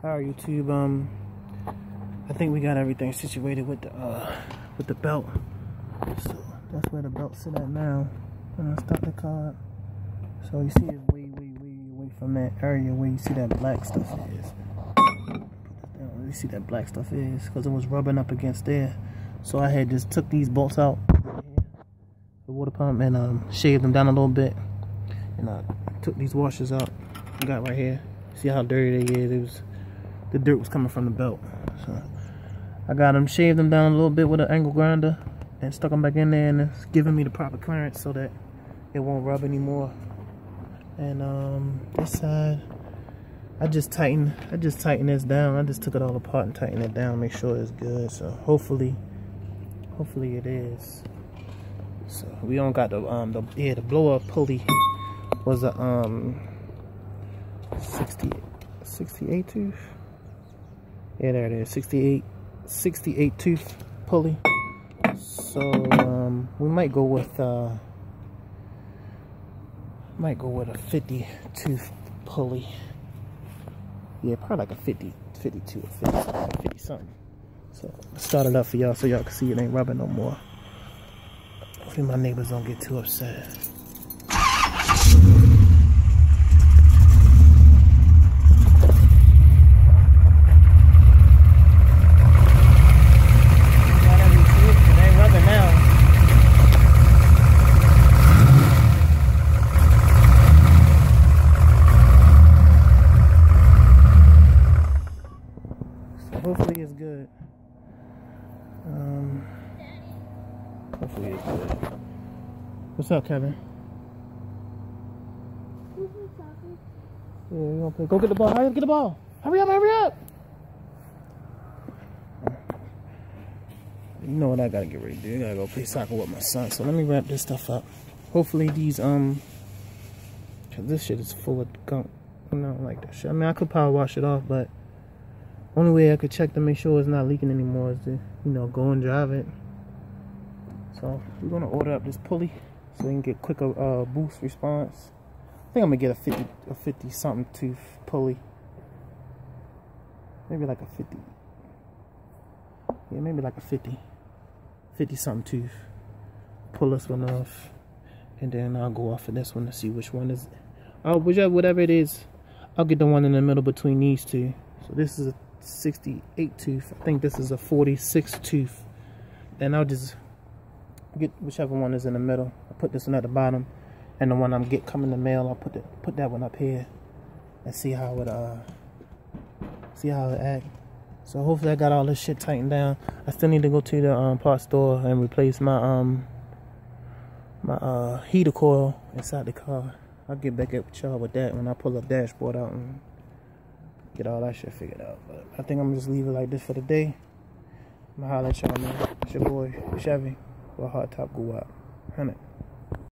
Alright, YouTube, I think we got everything situated with the belt. So that's where the belt sit at now. When I start the car. So you see it way from that area where you see that black stuff is. You see that black stuff is because it was rubbing up against there. So I had just took these bolts out, the water pump, and shaved them down a little bit. And I took these washers out. I got right here. See how dirty they is? It was, the dirt was coming from the belt. So I got them, shaved them down a little bit with an angle grinder, and stuck them back in there, and it's giving me the proper clearance so that it won't rub anymore. And this side, I just tighten this down. I just took it all apart and tightened it down, make sure it's good. So hopefully it is. So we don't got the blow up pulley was a 68 tooth. Yeah, there it is, 68 tooth pulley. So we might go with a 50 tooth pulley. Yeah, probably like a 52 or 50 something. So I'll start it up for y'all so y'all can see it ain't rubbing no more. Hopefully my neighbors don't get too upset. Hopefully it's good. Hopefully it's good. What's up, Kevin? Yeah, you gonna play? Go get the ball. Hurry up, get the ball. Hurry up, hurry up. You know what I gotta get ready to do. I gotta go play soccer with my son. So let me wrap this stuff up. Hopefully these, cause this shit is full of gunk. I don't like that shit. I mean, I could power wash it off, but only way I could check to make sure it's not leaking anymore is to, you know, go and drive it. So we're gonna order up this pulley so we can get quicker boost response. I think I'm gonna get a 50 something tooth pulley. Maybe like a 50. Yeah, maybe like a 50 something tooth. Pull this one off, and then I'll go off of this one to see which one is. Whatever it is, I'll get the one in the middle between these two. So this is a 68 tooth. I think this is a 46 tooth. And I'll just get whichever one is in the middle. I'll put this one at the bottom, and the one I'm coming in the mail, I'll put that one up here and see how it act. So hopefully I got all this shit tightened down. I still need to go to the parts store and replace my my heater coil inside the car. I'll get back up with y'all with that when I pull the dashboard out and get all that shit figured out. But I think I'm gonna just leave it like this for the day. I'm gonna holler at y'all, man. It's your boy Chevy, or Hard Top Go Out. 100.